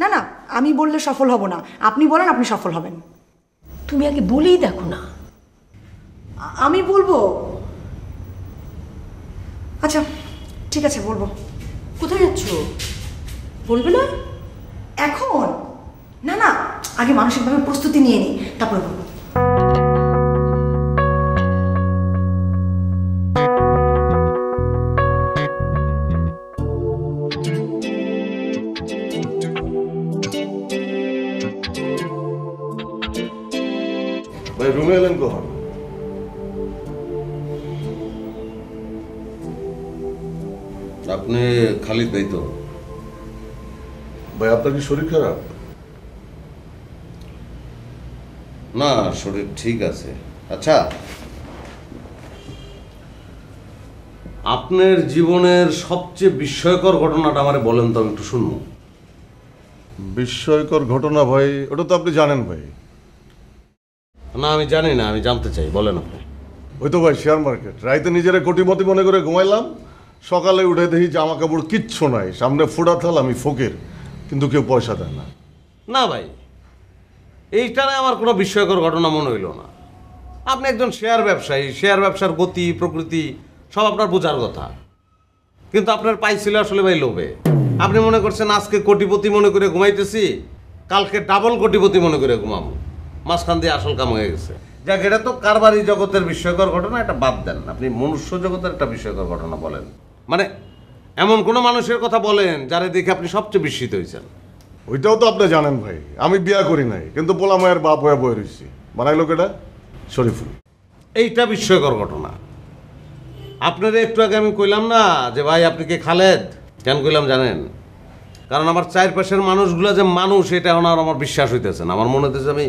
না না, আমি বললে সফল হব না, আপনি বলেন, আপনি সফল হবেন। তুমি আগে বলেই দেখো না। আমি বলবো? আচ্ছা ঠিক আছে, বলবো। কোথায় যাচ্ছ? বলবে না এখন? না না, আগে মানসিকভাবে প্রস্তুতি নিয়ে নিই, তারপরে বলবো। ভাই রুমে এলেন কখন? আপনি খালিদ ভাই তো? ভাই আপনার কি শরীর খারাপ? না, শরীর ঠিক আছে। আচ্ছা, আপনার জীবনের সবচেয়ে বিস্ময়কর ঘটনাটা আমারে বলেন তো, আমি একটু শুনবো। বিস্ময়কর ঘটনা ভাই, ওটা তো আপনি জানেন ভাই। না আমি জানি না, আমি জানতে চাই, বলেন আপনি। ওই তো ভাই শেয়ার মার্কেট, রাইতে নিজেরা কোটিপতি মনে করে ঘুমাইলাম, সকালে উঠে দেখি জামা কাপড় কিচ্ছু নাই, সামনে ফুটা থাল, আমি ফকির, কিন্তু কেউ পয়সা দেয় না। না ভাই, এইটা আমার কোনো বিস্ময়কর ঘটনা মনে হইল না। আপনি একজন শেয়ার ব্যবসায়ী, শেয়ার ব্যবসার গতি প্রকৃতি সব আপনার বোঝার কথা, কিন্তু আপনার পাইছিল আসলে ভাই লোভে। আপনি মনে করছেন আজকে কোটিপতি মনে করে ঘুমাইতেছি, কালকে ডাবল কোটিপতি মনে করে ঘুমাবো, মাঝখান দিয়ে আসল কাম হয়ে গেছে। যাক, এটা তো কারবারি জগতের বিস্ময়কর ঘটনা, এটা বাদ দেন। আপনি মনুষ্য জগতের একটা বিস্ময়কর ঘটনা বলেন, মানে এমন কোনো মানুষের কথা বলেন যারে দেখে আপনি সবচেয়ে বিস্মিত হয়েছেন। ওইটাও তো আপনি জানেন ভাই, আমি বিয়া করি নাই, কিন্তু পোলা মায়ের বাপ হয়ে বয়ে রয়েছি। বানাইলো কেটা? শরীফুল। এইটা বিস্ময়কর ঘটনা। আপনারা একটু আগে আমি কইলাম না যে ভাই আপনি কি খালেদ? কেন কইলাম জানেন? কারণ আমার চারপাশের মানুষগুলো যে মানুষ এটা এখন আর আমার বিশ্বাস হইতেছে না। আমার মনে হইতেছে আমি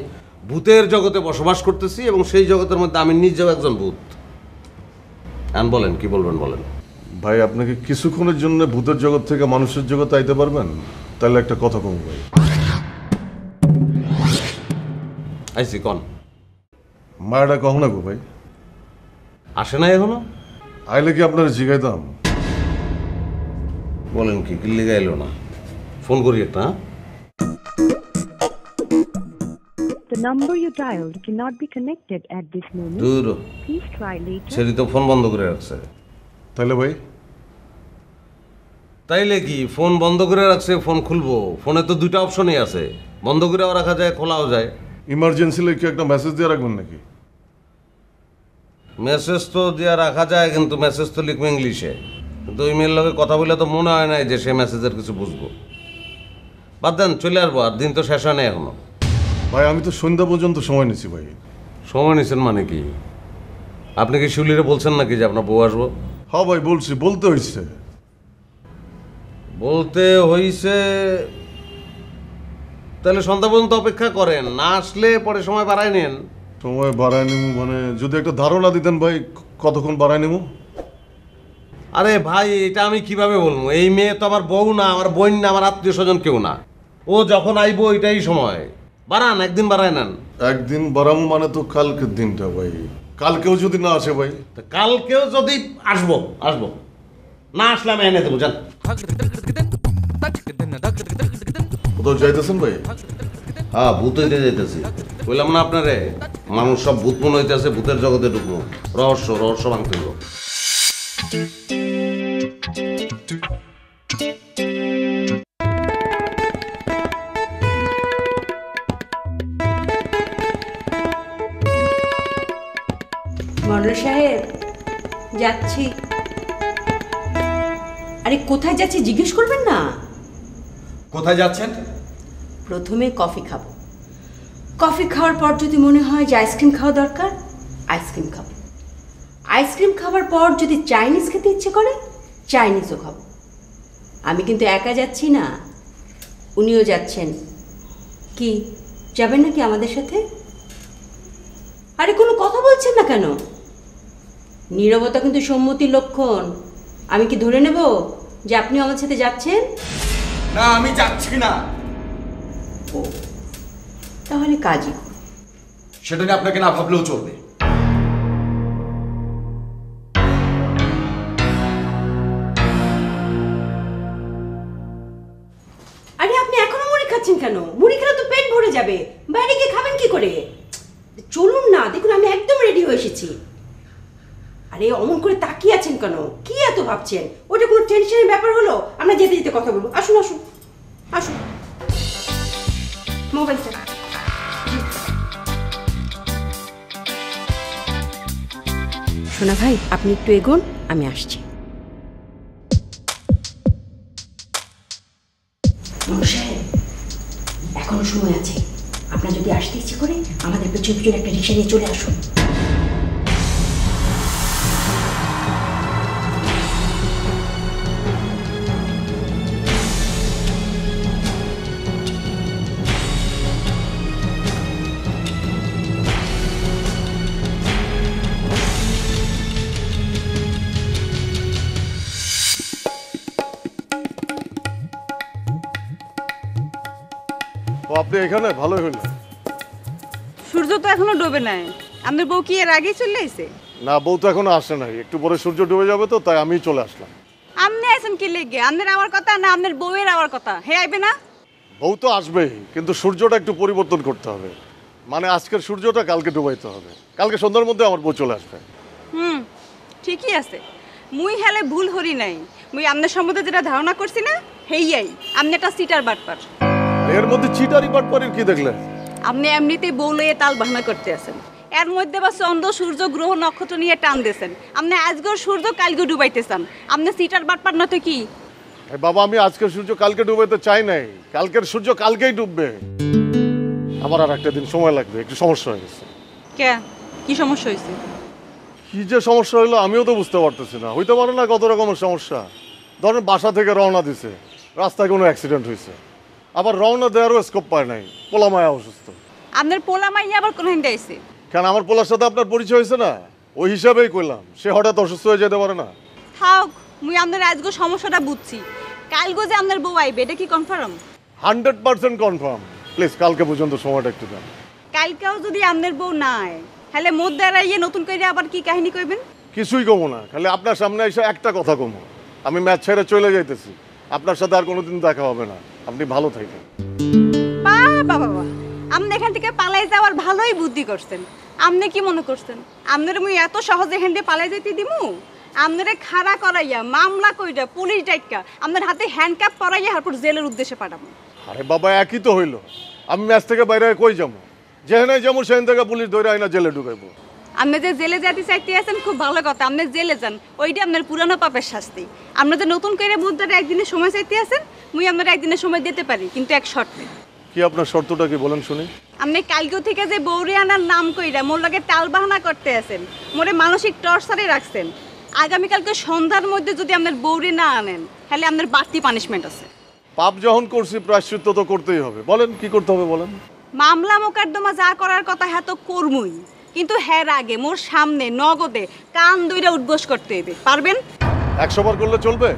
ভূতের জগতে বসবাস করতেছি এবং সেই জগতের মধ্যে আমি নিজেও একজন ভূত। এখন বলেন কি বলবেন বলেন। ভাই আপনাকে কিছুক্ষণের জন্য ভূতের জগৎ থেকে মানুষের জগতে আইতে পারবেন? তাহলে একটা কথা কম ভাই। আইসি কন। মায়াটা কখনো গো ভাই আসে না এখনো? আইলে কি আপনার জিগাইতাম? বলেন কি কিল্লি গাইলো না? ফোন করি একটা। The number you dialed cannot be connected at this moment. দূর Please try later. সেটি তো ফোন বন্ধ করে রাখছে। তাহলে ভাই তাইলে কি ফোন বন্ধ করে রাখছে, ফোন খুলবো? ফোনে তো দুইটা অপশনই আছে, বন্ধ করেও রাখা যায়, খোলাও যায়। ইমার্জেন্সি কি একটা মেসেজ দিয়ে রাখবেন নাকি? মেসেজ তো দেওয়া রাখা যায়, কিন্তু মেসেজ তো লিখবো ইংলিশে, কিন্তু ইমেল লগে কথা বলে তো মনে হয় নাই যে সে মেসেজের কিছু বুঝবো। বাদ দেন, চলে আসবো, আর দিন তো শেষ হয় না এখনো। ভাই আমি তো সন্ধ্যা পর্যন্ত সময় নিচ্ছি ভাই। সময় নিছেন মানে কি? আপনি কি শিউলিরে বলছেন নাকি যে আপনার বউ আসবো? হ্যাঁ ভাই বলছি, বলতে হয়েছে। বলতে হইছে তাহলে সন্ধ্যা পর্যন্ত অপেক্ষা করেন, না আসলে পরে সময় বাড়ায় নেন। সময় বাড়ায় নেব মানে যদি একটা ধারণা দিতেন ভাই কতক্ষণ বাড়ায় নেব? আরে ভাই এটা আমি কিভাবে বলবো? এই মেয়ে তো আমার বউ না, আমার বোন না, আমার আত্মীয় স্বজন কেউ না। ও যখন আইবো এটাই সময়। বাড়ান, একদিন বাড়ায় নেন। একদিন বাড়াবো মানে তো কালকের দিনটা ভাই। কালকেও যদি না আসে ভাই? কালকেও যদি আসবো আসবো, না আসলে আমি এনে দেবো। যান। কোথাও যাইতেছেন ভাই? হ্যাঁ ভূত হইতে যাইতেছি, বললাম না আপনারে, মানুষ সব ভূত মনে হইতেছে, ভূতের জগতে ঢুকবো, রহস্য রহস্য ভাঙতে হইব। মন্ডল সাহেব যাচ্ছি। আরে কোথায় যাচ্ছি জিজ্ঞেস করবেন না? কোথায় যাচ্ছেন? প্রথমে কফি খাবো, কফি খাওয়ার পর যদি মনে হয় যে আইসক্রিম খাওয়া দরকার আইসক্রিম খাবো, আইসক্রিম খাওয়ার পর যদি চাইনিজ খেতে ইচ্ছে করে চাইনিজও খাবো। আমি কিন্তু একা যাচ্ছি না, উনিও যাচ্ছেন। কি যাবেন নাকি আমাদের সাথে? আরে কোনো কথা বলছেন না কেন? নীরবতা কিন্তু সম্মতির লক্ষণ। আমি কি ধরে নেব যে আপনিও আমার সাথে যাচ্ছেন? না আমি যাচ্ছি না। ও তাহলে কাজই। সেটা নিয়ে আপনাকে না ভাবলেও চলবে। আরে আপনি এখনো মুড়ি খাচ্ছেন কেন? মুড়ি খেলে তো পেট ভরে যাবে, বাইরে গিয়ে খাবেন কি করে? চলুন না, দেখুন আমি একদম রেডি হয়ে এসেছি। আরে অমন করে তাকিয়ে আছেন কেন? কি এত ভাবছেন? ওটা কোনো টেনশনের ব্যাপার হলো? আমরা যেতে যেতে কথা বলবো। আসুন আসুন আসুন। মোবাইলটা সোনা ভাই, আপনি একটু এগোন, আমি আসছি। এখনো সময় আছে, আপনার যদি আসতে ইচ্ছে করে আমাদের পেছনে পেছনে একটা রিক্সা নিয়ে চলে আসুন। ও আপনি এখানে? ভালোই হইল। সূর্য তো এখনো ডোবে নাই, আমাদের বউ কি এর আগেই চলে আইছে? না বউ তো এখনো আসে নাই, একটু পরে সূর্য ডুবে যাবে তো তাই আমি চলে আসলাম। আপনি আছেন কি লেগে? আপনার আমার কথা না আপনার বউয়ের আমার কথা? হে আইবে না? বউ তো আসবেই, কিন্তু সূর্যটা একটু পরিবর্তন করতে হবে। মানে আজকের সূর্যটা কালকে ডুবাইতে হবে, কালকে সন্ধ্যার মধ্যে আমার বউ চলে আসবে। ঠিকই আছে, মুই হেলে ভুল হরি নাই। মুই আপনার সম্বন্ধে যেটা ধারণা করছি না হেইয়াই, আপনি একটা সিটার বাটপার। এর মধ্যে চিটারি বাটপারির কি দেখলে? আপনি এমনিতেই বউ লইয়ে তাল বাহানা করতে আছেন, এর মধ্যে বা চন্দ্র সূর্য গ্রহ নক্ষত্র নিয়ে টান দিয়েছেন। আপনি আজকের সূর্য কালকে ডুবাইতে চান, আপনি সিটার বাটপার না তো কি? বাবা আমি আজকের সূর্য কালকে ডুবাইতে চাই নাই, কালকের সূর্য কালকেই ডুববে। আমার আর একটা দিন সময় লাগবে, একটু সমস্যা হয়ে গেছে। কে কি সমস্যা হয়েছে? কি যে সমস্যা হইলো আমিও তো বুঝতে পারতেছি না। হইতে পারে না কত রকমের সমস্যা। ধরেন বাসা থেকে রওনা দিছে, রাস্তায় কোনো অ্যাক্সিডেন্ট হয়েছে, আবার রওনা দেওয়ারও স্কোপ পায় নাই, পোলা মায়া অসুস্থ। আপনার পোলা মাইয়া আবার কোন হিন্দে আইছে? কেন আমার পোলার সাথে আপনার পরিচয় হয়েছে না, ওই হিসাবেই কইলাম। সে হঠাৎ অসুস্থ হয়ে যেতে পারে না। থাক, মুই আপনার আজগো সমস্যাটা বুঝছি। কালগো যে আপনার বউ আইবে এটা কি কনফার্ম? 100% কনফার্ম। প্লিজ কালকে পর্যন্ত সময়টা একটু দেন। কালকেও যদি আপনার বউ না আয়, তাহলে মধ্যে দাঁড়াইয়ে নতুন করে আবার কি কাহিনী কইবেন? কিছুই কমো না, খালি আপনার সামনে এসে একটা কথা কমো, আমি ম্যাচ ছেড়ে চলে যাইতেছি, আপনার সাথে আর কোনোদিন দেখা হবে না, আপনি ভালো থাকেন। বাবা বাবা, আপনি এখান থেকে পালাই যাওয়ার ভালোই বুদ্ধি করছেন। আপনি কি মনে করছেন আপনার মুই এত সহজে এখান থেকে পালাই যাইতে দিমু? আপনারে খাড়া করাইয়া মামলা কইরা পুলিশ ডাইকা আপনার হাতে হ্যান্ডকাপ পরাইয়া তারপর জেলের উদ্দেশ্যে পাঠাবো। আরে বাবা, একই তো হইলো। আমি ম্যাচ থেকে বাইরে কই যাবো? যেখানে যাবো সেখান থেকে পুলিশ ধরে আইনা জেলে ঢুকাইবো। আপনি যে জেলে যেতে চাইতে আছেন খুব ভালো কথা, আপনি জেলে যান, ওইটা আপনার পুরানো পাপের শাস্তি। আপনি যে নতুন করে বুদ্ধরে একদিনের সময় চাইতে আছেন, মুই আপনার একদিনের সময় দিতে পারি, কিন্তু এক শর্তে। কি আপনার শর্তটা কি বলেন শুনি? আপনি কালকে থেকে যে বৌরি আনার নাম কইরা মোর লগে টালবাহানা করতে আছেন, মোরে মানসিক টর্চারে রাখছেন, আগামীকালকে সন্ধ্যার মধ্যে যদি আপনার বৌরি না আনেন তাহলে আপনার বাড়তি পানিশমেন্ট আছে। পাপ যখন করছি প্রায়শ্চিত্ত তো করতেই হবে। বলেন কি করতে হবে বলেন। মামলা মোকদ্দমা যা করার কথা হ্যাঁ তো করমুই, কিন্তু হ্যাঁ আগে মোর সামনে নগদে কান দুইটা উদ্বোস করতে হবে। পারবেন? 100 বার করলে চলবে?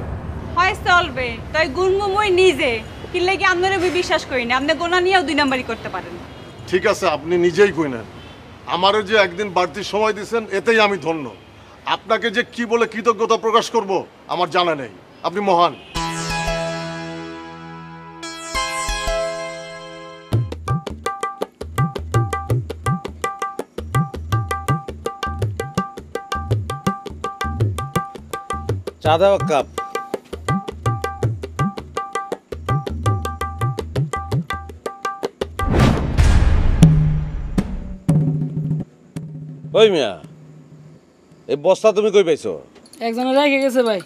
হয় চলবে, তাই গুনমুমই নিজে কি লাগে আপনারা বিশ্বাস করি না। আপনি গোনা নিয়েও 2 নাম্বারই করতে পারেন। ঠিক আছে, আপনি নিজেই কইনেন। আমারও যে একদিন বাড়তি সময় দিয়েছেন এতেই আমি ধন্য। আপনাকে যে কি বলে কৃতজ্ঞতা প্রকাশ করব আমার জানা নেই। আপনি মহান। চা দাও এক কাপ। ওই মিয়া, এই বস্তা তুমি কই পাইছো? একজনে রেখে গেছে ভাই।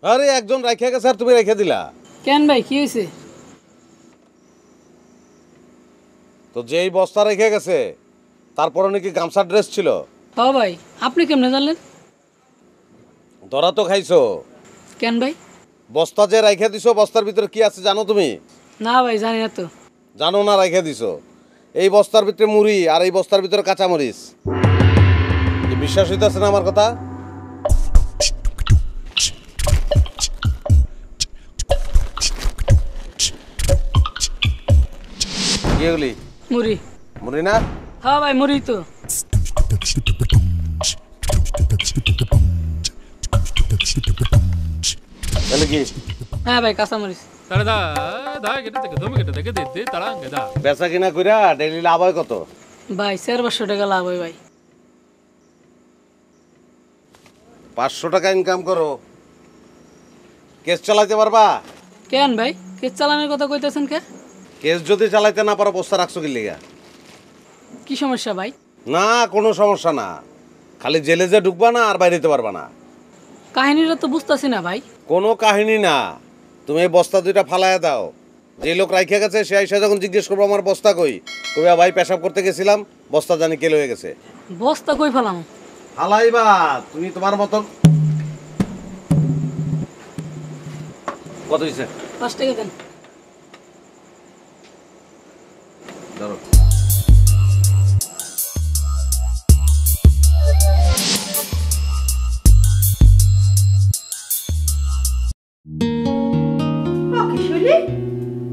আরে একজন রাখিয়া গেছে আর তুমি রেখে দিলা কেন ভাই, কি হয়েছে? তো যেই বস্তা রেখে গেছে তারপরে নাকি গামছা ড্রেস ছিল। হ্যাঁ ভাই, আপনি কেমনে জানলেন? ধরা তো খাইছো। কেন ভাই? বস্তা যে রাইখা দিছো, বস্তার ভিতরে কি আছে জানো তুমি? না ভাই, জানি না তো। জানো না, রাইখা দিছো। এই বস্তার ভিতরে মুড়ি আর এই বস্তার ভিতরে কাঁচামরিচ। বিশ্বাস হইতেছে না আমার কথা? এগুলি মুড়ি। মুড়ি না? হ্যাঁ ভাই, মুড়ি তো। তাহলে কি? হ্যাঁ ভাই, কাঁচামরিচ। বেচা কিনা কইরা ডেইলি লাভ হয় কত? ভাই 400 টাকা লাভ হয় ভাই। 500 টাকা ইনকাম করো, কেস চালাইতে পারবা? কেন ভাই, কেস চালানোর কথা কইতেছেন কে? কেস যদি চালাইতে না পারো বস্তা রাখছো কি লিগা? কি সমস্যা ভাই? না, কোনো সমস্যা না, খালি জেলে যে ঢুকবা না আর বাইরেতে পারবা না। কাহিনীটা তো বুঝতেছি না ভাই। কোনো কাহিনী না, তুমি এই বস্তা দুইটা ফালাইয়া দাও। যে লোক রাইখা গেছে সে আইসা যখন জিজ্ঞেস করবো আমার বস্তা কই, কইবা ভাই পেশাব করতে গেছিলাম, বস্তা জানি কেল হয়ে গেছে। বস্তা কই ফেলাম? ফালাইবা তুমি তোমার মতন। কত হইছে? 5 টাকা দেন। ধরো।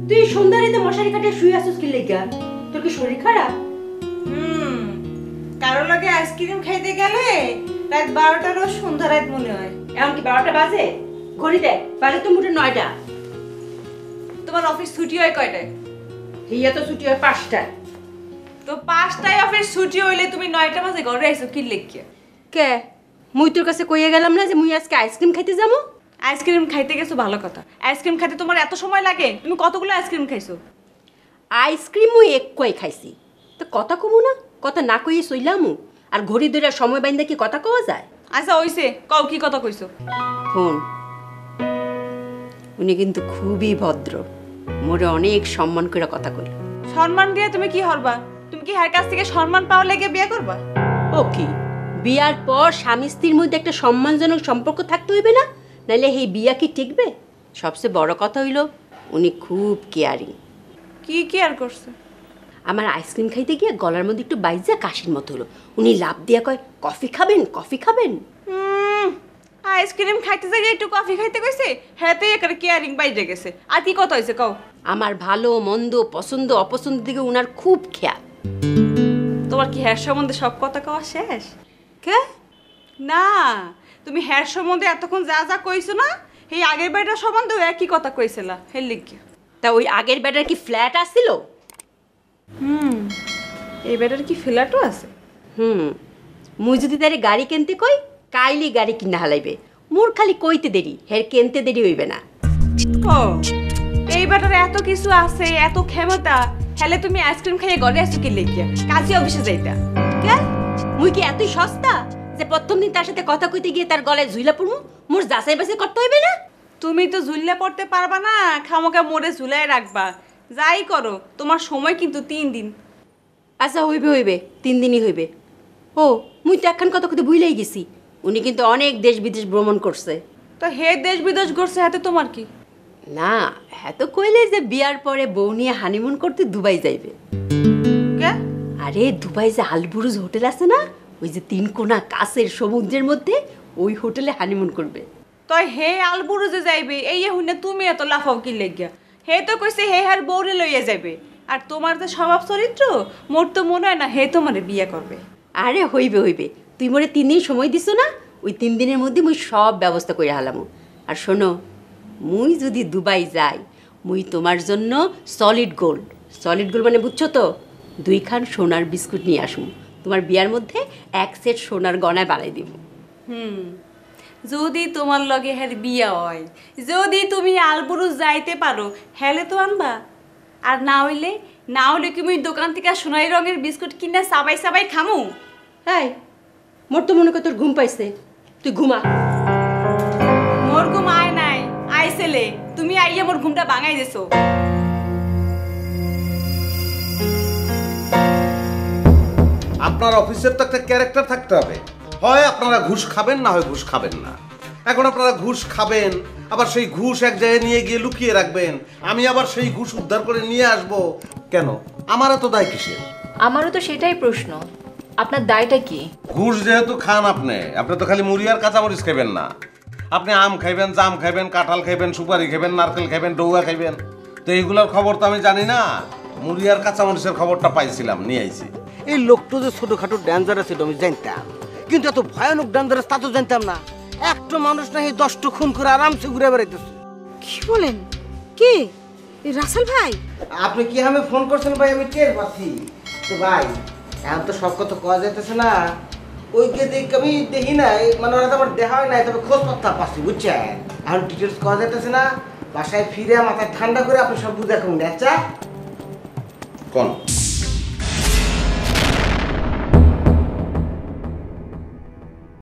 তুই সন্ধ্যারিতে মশারি কাটিয়ে শুয়ে আসছিস কি লেগা? তোর কি শরীর খারাপ? কারো লগে আইসক্রিম খাইতে গেলে রাত 12টারও সন্ধ্যা রাত মনে হয়। এখন কি 12টা বাজে? ঘড়ি দেখ, বাজে তো মোটে 9টা। তোমার অফিস ছুটি হয় কয়টায়? হিয়া তো ছুটি হয় 5টায়। তো 5টায় অফিস ছুটি হইলে তুমি 9টা বাজে ঘরে আইছো কি লেগে? কে? মুই তোর কাছে কইয়া গেলাম না যে মুই আজকে আইসক্রিম খাইতে যাবো? আইসক্রিম খাইতে গেছো ভালো কথা, আইসক্রিম খাইতে তোমার এত সময় লাগে? তুমি কতগুলো আইসক্রিম খাইছো? আইসক্রিম মুই একই খাইছি, তো কথা কমু না? কথা না কইয়ে সইলামু? আর ঘড়ি ধরে সময় বাইন্দা কি কথা কওয়া যায়? আচ্ছা হইছে, কও কি কথা কইছো? ফোন। উনি কিন্তু খুবই ভদ্র, মোরে অনেক সম্মান করে কথা কইল। সম্মান দিয়ে তুমি কি হরবা? তুমি কি হার কাছ থেকে সম্মান পাওয়া লেগে বিয়ে করবা? ও কি, বিয়ার পর স্বামী স্ত্রীর মধ্যে একটা সম্মানজনক সম্পর্ক থাকতে হইবে না? নাইলে এই বিয়া কি টিকবে? সবচেয়ে বড় কথা হইল উনি খুব কেয়ারিং। কি কেয়ার করছে? আমার আইসক্রিম খাইতে গিয়ে গলার মধ্যে একটু বাইজা কাশির মতো হলো, উনি লাভ দিয়া কয় কফি খাবেন কফি খাবেন। আইসক্রিম খাইতে যাই একটু কফি খাইতে কইছে, হ্যাঁ তো একারে কেয়ারিং বাইরে গেছে। আর কি কথা হয়েছে কও? আমার ভালো মন্দ পছন্দ অপছন্দের দিকে উনার খুব খেয়াল। তোমার কি হ্যার সম্বন্ধে সব কথা কওয়া শেষ? কে না, তুমি হ্যার সম্বন্ধে এতক্ষণ যা যা কইছো না, এই আগের বাড়িটার সম্বন্ধেও একই কথা কইছিলা। হের লিখি তা ওই আগের বেটার কি ফ্ল্যাট আসছিল? এই বেটার কি ফ্ল্যাটও আছে? মুই যদি তারে গাড়ি কিনতে কই কাইলি গাড়ি কিনা হালাইবে, মোর খালি কইতে দেরি, হের কিনতে দেরি হইবে না। ও এই বেটার এত কিছু আছে, এত ক্ষমতা, হেলে তুমি আইসক্রিম খাইয়ে ঘরে আসো কি লিখিয়া? কাজী অফিসে যাইতা কে? মুই কি এতই সস্তা যে প্রথম দিন তার সাথে কথা কইতে গিয়ে তার গলায় ঝুইলা পড়মু? মোর যাচাই বাছাই করতে হইবে না? তুমি তো ঝুললে পড়তে পারবা না, খামোকা মোড়ে ঝুলাই রাখবা। যাই করো, তোমার সময় কিন্তু 3 দিন। আচ্ছা হইবে হইবে, 3 দিনই হইবে। ও মুই তো একখান কথা কইতে ভুলেই গেছি, উনি কিন্তু অনেক দেশ বিদেশ ভ্রমণ করছে। তো হে দেশ বিদেশ ঘুরছে, হাতে তোমার কি? না হ্যাঁ তো কইলে যে বিয়ার পরে বউ নিয়ে হানিমুন করতে দুবাই যাইবে। কে? আরে দুবাই যে আলবুরুজ হোটেল আছে না, ওই যে 3 কোণা কাছের সমুদ্রের মধ্যে, ওই হোটেলে হানিমুন করবে। তো হে আলবুরুজে যাইবে, এই হুনে তুমি এত লাফাও কি লাগিয়া? হে তো কইছে হে হার বউরে লইয়া যাবে। আর তোমার যে স্বভাব চরিত্র, মোর তো মনে হয় না হে তোমারে বিয়ে করবে। আরে হইবে হইবে, তুই মোরে 3 দিন সময় দিছ না, ওই 3 দিনের মধ্যে মুই সব ব্যবস্থা করে হালামু। আর শোনো, মুই যদি দুবাই যাই, মুই তোমার জন্য সলিড গোল্ড মানে বুঝছো তো, 2 খান সোনার বিস্কুট নিয়ে আসুম। তোমার বিয়ার মধ্যে 1 সেট সোনার গয়না বানাই দিব। যদি তোমার লগে হের বিয়া হয়, যদি তুমি আলবুরুজ যাইতে পারো, হেলে তো আনবা। আর না হইলে কি মুই দোকান থেকে সোনালি রঙের বিস্কুট কিনে সাবাই সাবাই খামু? এই মোর তো মনে কর তোর ঘুম পাইছে, তুই ঘুমা। মোর ঘুম আয় নাই, আইছেলে তুমি আইয়া মোর ঘুমটা ভাঙাই দিছো। আপনার অফিসের তো একটা ক্যারেক্টার থাকতে হবে, হয় আপনারা ঘুষ খাবেন না হয় ঘুষ খাবেন না। এখন আপনারা ঘুষ খাবেন, আবার সেই ঘুষ এক জায়গায় নিয়ে গিয়ে লুকিয়ে রাখবেন, আমি আবার সেই ঘুষ উদ্ধার করে নিয়ে আসব কেন? আমার এত দায় কিসের? আমারও তো সেটাই প্রশ্ন, আপনার দায়টা কি? ঘুষ যেহেতু খান আপনি তো খালি মুড়ি আর কাঁচামরিচ খাইবেন না, আপনি আম খাইবেন, জাম খাইবেন, কাঁঠাল খাইবেন, সুপারি খাইবেন, নারকেল খাইবেন, ডৌয়া খাইবেন। তো এইগুলোর খবর তো আমি জানি না, মুড়ি আর কাঁচামরিচের খবরটা পাইছিলাম, নিয়ে আইছি। এই লোকটা যে ছোটখাটো ডেঞ্জারাস ছিল আমি জানতাম, কিন্তু এত ভয়ানক ডেঞ্জারাস তা তো জানতাম না। একটা মানুষ নাকি 10টা খুন করে আরামসে ঘুরে বেড়াইতেছে। কি বলেন? কে? রাসেল ভাই? আপনি কি আমি ফোন করছেন ভাই? আমি টের পাচ্ছি তো ভাই, এখন তো সব কথা কওয়া যাইতেছে না। ওই যে আমি দেখি নাই, মানে ওরা তো আমার দেখা হয় নাই, তবে খোঁজ পত্তা পাচ্ছি বুঝছেন। এখন ডিটেলস কওয়া যাইতেছে না, বাসায় ফিরে মাথা ঠান্ডা করে আপনি সব বুঝে রাখুন। আচ্ছা কোন